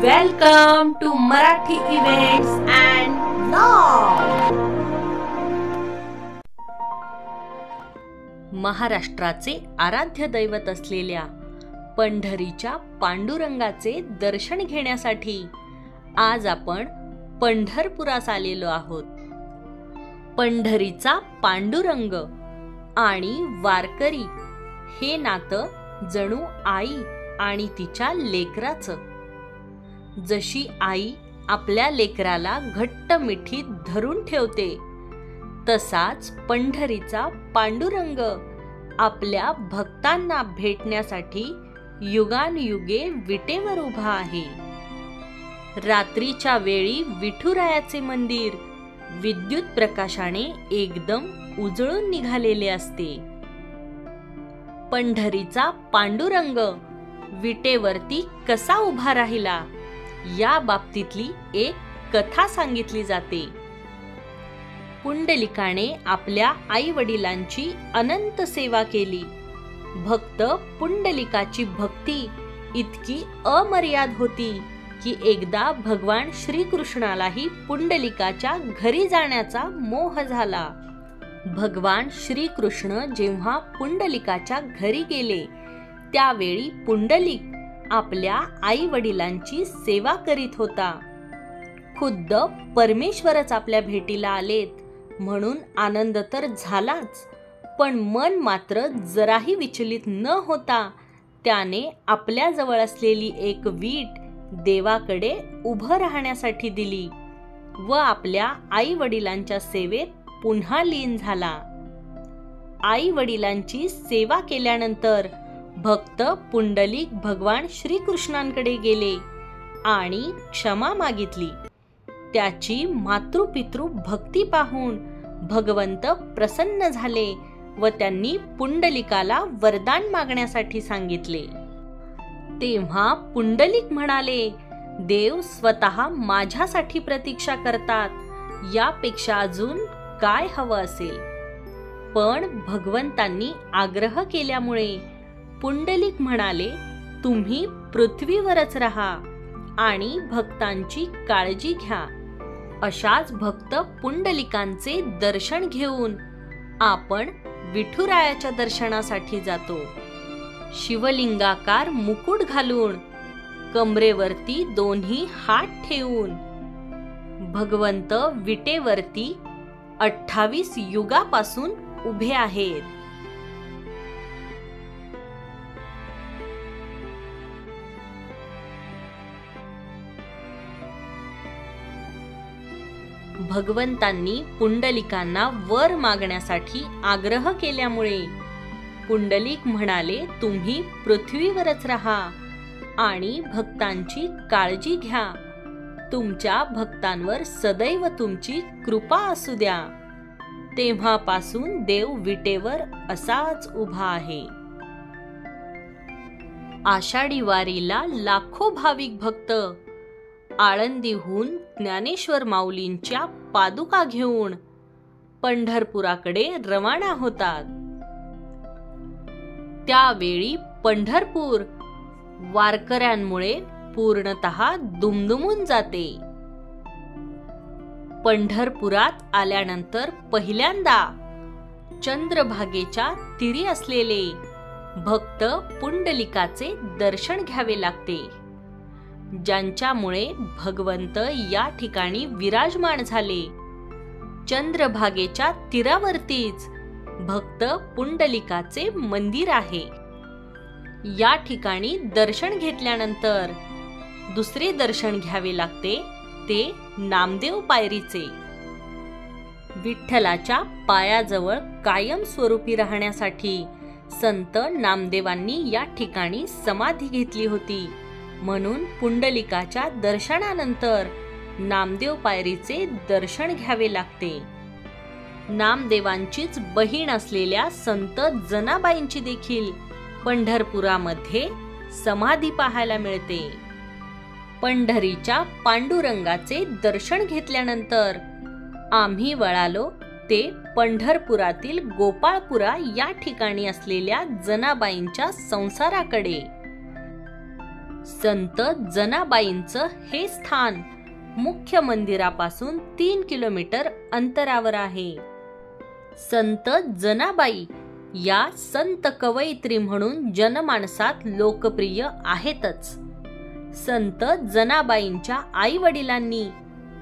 Welcome to Marathi events and blog. महाराष्ट्राचे आराध्य दैवत असलेल्या पंढरीच्या पांडुरंगाचे दर्शन घेण्यासाठी आज आपण पंढरपुरास आलेलो आहोत. पंढरीचा पांडुरंग आणि वारकरी हे नातं जणू आई आणि तिच्या लेकराचं. जशी आई आपल्या लेकराला घट्ट मिठीत धरून ठेवते, तसाच पंढरीचा पांडुरंग आपल्या भक्तांना भेटण्यासाठी युगानयुगे विटेवर उभा आहे. रात्रीच्या वेळी विठुरायाचे मंदिर विद्युत प्रकाशाने एकदम उजळून निघालेले असते. पंढरीचा पांडुरंग विटेवरती कसा उभा राहिला या बाबतीतली एक कथा सांगितली जाते. पुंडलिकाने आपल्या आई वडिलांची अनंत सेवा केली. भक्त पुंडलिकाची भक्ती इतकी अमर्याद होती की एकदा भगवान श्रीकृष्णालाही पुंडलिकाच्या घरी जाण्याचा मोह झाला. भगवान श्रीकृष्ण जेव्हा पुंडलिकाच्या घरी गेले, त्यावेळी पुंडलिक आपल्या आई वडिलांची सेवा करीत होता. खुद्द परमेश्वरच आपल्या भेटीला आलेत म्हणून आनंद तर झालाच, पण मन मात्र जराही विचलित न होता त्याने आपल्या जवळ असलेली एक वीट देवाकडे उभं राहण्यासाठी दिली व आपल्या आई वडिलांच्या सेवेत पुन्हा लीन झाला. आई वडिलांची सेवा केल्यानंतर भक्त पुंडलिक भगवान श्रीकृष्णांकडे गेले आणि क्षमा मागितली. त्याची मातृपितृ भक्ती पाहून भगवंत प्रसन्न झाले व त्यांनी पुंडलिकाला वरदान मागण्यासाठी सांगितले. तेव्हा पुंडलिक म्हणाले, देव स्वतः माझ्यासाठी प्रतीक्षा करतात, यापेक्षा अजून काय हवं असेल. पण भगवंतांनी आग्रह केल्यामुळे पुंडलिक म्हणाले, तुम्ही पृथ्वीवरच राहा आणि भक्तांची काळजी घ्या. अशाच भक्त पुंडलिकांचे दर्शन घेऊन आपण विठुरायाच्या दर्शनासाठी जातो. शिवलिंगाकार मुकुट घालून, कमरेवरती दोन्ही हात ठेवून भगवंत विटेवरती 28 युगापासून उभे आहेत. भगवंतांनी पुंडलिकांना वर मागण्यासाठी आग्रह केल्यामुळे पुंडलिक म्हणाले, तुम्ही पृथ्वीवरच राहा आणि भक्तांची काळजी घ्या. तुमच्या भक्तांवर सदैव तुमची कृपा असू द्या. तेव्हापासून देव विटेवर असाच उभा आहे. आषाढी वारीला लाखो भाविक भक्त आळंदीहून ज्ञानेश्वर माऊलींच्या पादुका घेऊन पंढरपुराकडे रवाना होतात. त्यावेळी पंढरपूर वारकऱ्यांमुळे पूर्णतः दुमदुमून जाते. पंढरपुरात आल्यानंतर पहिल्यांदा चंद्रभागेच्या तीरी असलेले भक्त पुंडलिकाचे दर्शन घ्यावे लागते, ज्यांच्यामुळे भगवंत या ठिकाणी विराजमान झाले. चंद्रभागेच्या तीरावरतीच भक्त पुंडलिकाचे मंदिर आहे. या ठिकाणी दर्शन घेतल्यानंतर दुसरे दर्शन घ्यावे लागते, ते नामदेव पायरीचे. विठ्ठलाच्या पायाजवळ कायम स्वरूपी राहण्यासाठी संत नामदेवांनी या ठिकाणी समाधी घेतली होती, म्हणून पुंडलिकाच्या दर्शनानंतर नामदेव पायरीचे दर्शन घ्यावे लागते. नामदेवांचीच बहीण असलेल्या संत जनाबाईंची देखील पंढरपुरामध्ये समाधी पाहायला मिळते. पंढरीच्या पांडुरंगाचे दर्शन घेतल्यानंतर आम्ही वळालो ते पंढरपुरातील गोपाळपुरा या ठिकाणी असलेल्या जनाबाईंच्या संसाराकडे. संत जनाबाईंचं हे स्थान मुख्य मंदिरापासून 3 किलोमीटर अंतरावर आहे. संत जनाबाई या संत कवयित्री म्हणून जनमानसात लोकप्रिय आहेतच. संत जनाबाईंच्या आई वडिलांनी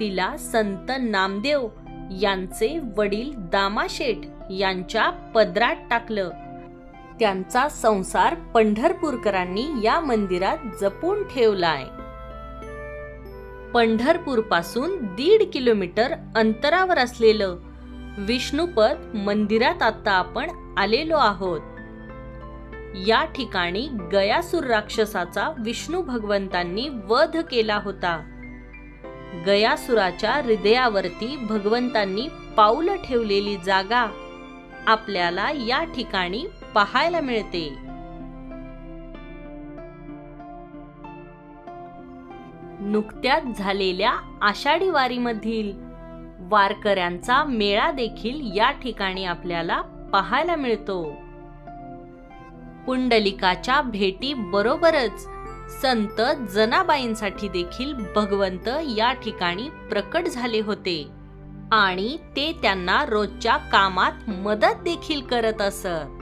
तिला संत नामदेव यांचे वडील दामाशेठ यांच्या पदरात टाकलं. त्यांचा संसार पंढरपूरकरांनी या मंदिरात जपून ठेवलाय. पंढरपूर पासून 1.5 किलोमीटर अंतरावर असलेलं विष्णुपद मंदिरात आता आपण आलेलो आहोत. या ठिकाणी गयासूर राक्षसाचा विष्णू भगवंतांनी वध केला होता. गयासुराच्या हृदयावरती भगवंतांनी पाऊल ठेवलेली जागा आपल्याला या ठिकाणी पाहायला मिळते. नुकत्याच झालेल्या आषाढी वारीमधील वारकऱ्यांचा मेळा देखील या ठिकाणी आपल्याला पाहायला मिळतो. पुंडलिकाच्या भेटी बरोबरच संत जनाबाईंसाठी देखील भगवंत या ठिकाणी प्रकट झाले होते आणि ते त्यांना रोजच्या कामात मदत देखील करत असत.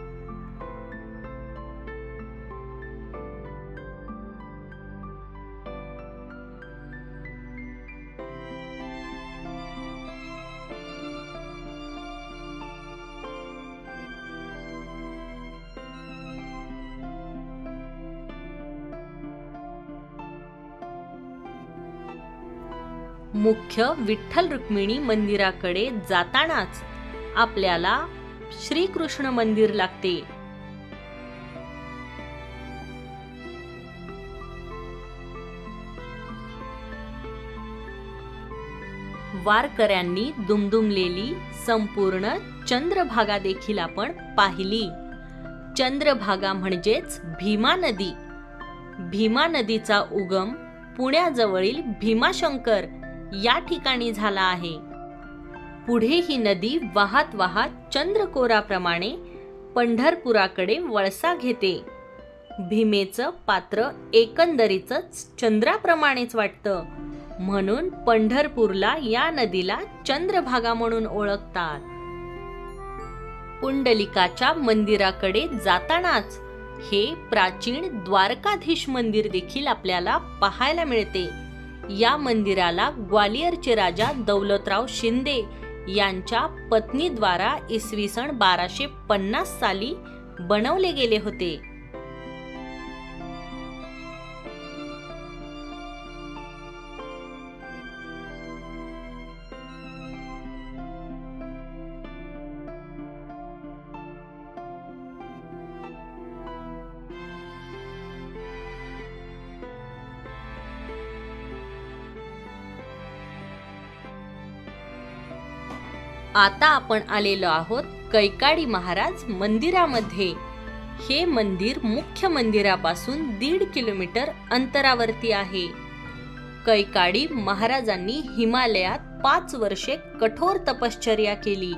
मुख्य विठ्ठल रुक्मिणी मंदिराकडे जातानाच आपल्याला श्रीकृष्ण मंदिर लागते. वारकऱ्यांनी दुमदुमलेली संपूर्ण चंद्रभागा देखील आपण पाहिली. चंद्रभागा म्हणजेच भीमा नदी. भीमा नदीचा उगम पुण्याजवळील भीमाशंकर या ठिकाणी झाला आहे. पुढे ही नदी वाहत वाहत चंद्रकोराप्रमाणे पंढरपुराकडे वळसा घेते. भीमेचं पात्र एकंदरीतच चंद्राप्रमाणेच वाटतं, म्हणून पंढरपूरला या नदीला चंद्रभागा म्हणून ओळखतात. पुंडलिकाच्या मंदिराकडे जातानाच हे प्राचीन द्वारकाधीश मंदिर देखील आपल्याला पाहायला मिळते. या मंदिराला ग्वालियरचे राजा दौलतराव शिंदे यांच्या पत्नीद्वारा इसवी सन 1250 साली बनवले गेले होते. आता आपण आलेलो आहोत कैकाडी महाराज मंदिरामध्ये. हे मंदिर मुख्य मंदिरापासून 1.5 किलोमीटर अंतरावरती आहे. कैकाडी महाराजांनी हिमालयात 5 वर्षे कठोर तपश्चर्या केली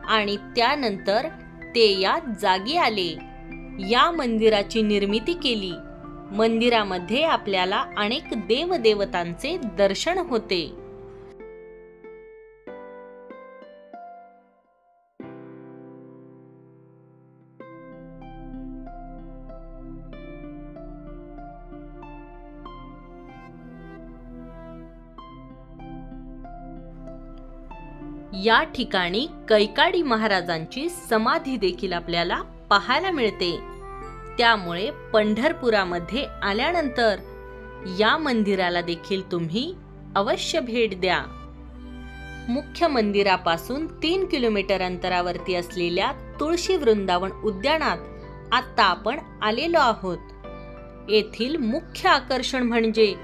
आणि त्यानंतर ते या जागी आले. या मंदिराची निर्मिती केली. मंदिरामध्ये आपल्याला अनेक देवदेवतांचे दर्शन होते. या ठिकाणी कैकाडी महाराजांची समाधी देखील आपल्याला पाहायला मिळते. त्यामुळे पंढरपुरामध्ये आल्यानंतर या मंदिराला देखील तुम्ही अवश्य भेट द्या. मुख्य मंदिरापासून 3 किलोमीटर अंतरावरती असलेल्या तुळशी वृंदावन उद्यानात आता आपण आलेलो आहोत. येथील मुख्य आकर्षण म्हणजे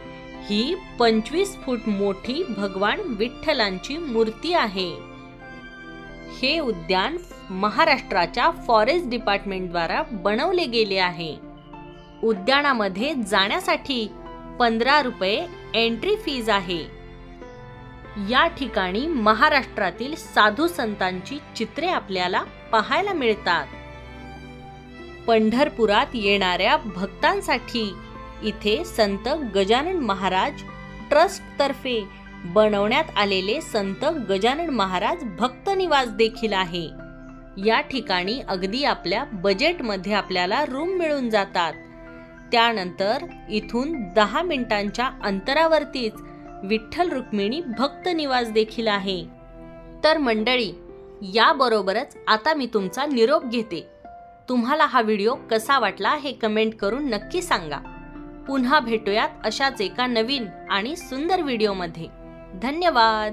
ही 25 फूट मोठी भगवान विठ्ठलांची मूर्ती आहे. हे उद्यान महाराष्ट्राच्या फॉरेस्ट डिपार्टमेंट द्वारा बनवले गेले आहे. उद्यानामध्ये जाण्यासाठी 15 रुपये एंट्री फीज आहे. या ठिकाणी महाराष्ट्रातील साधू संतांची चित्रे आपल्याला पाहायला मिळतात. पंढरपुरात येणाऱ्या भक्तांसाठी इथे संत गजानन महाराज ट्रस्ट तर्फे बनवण्यात आलेले संत गजानन महाराज भक्त निवास देखील आहे। या ठिकाणी अगदी आपल्या बजेटमध्ये आपल्याला रूम मिळून जातात। त्यानंतर इथून 10 मिनिटांच्या अंतरावरतीच विठ्ठल रुक्मिणी भक्त निवास देखील आहे। तर मंडळी, याबरोबरच आता मी तुमचा निरोप घेते। तुम्हाला हा व्हिडिओ कसा वाटला हे कमेंट करून नक्की सांगा। पुन्हा भेटूयात अशाच एका नवीन आणि सुंदर व्हिडिओमध्ये। धन्यवाद।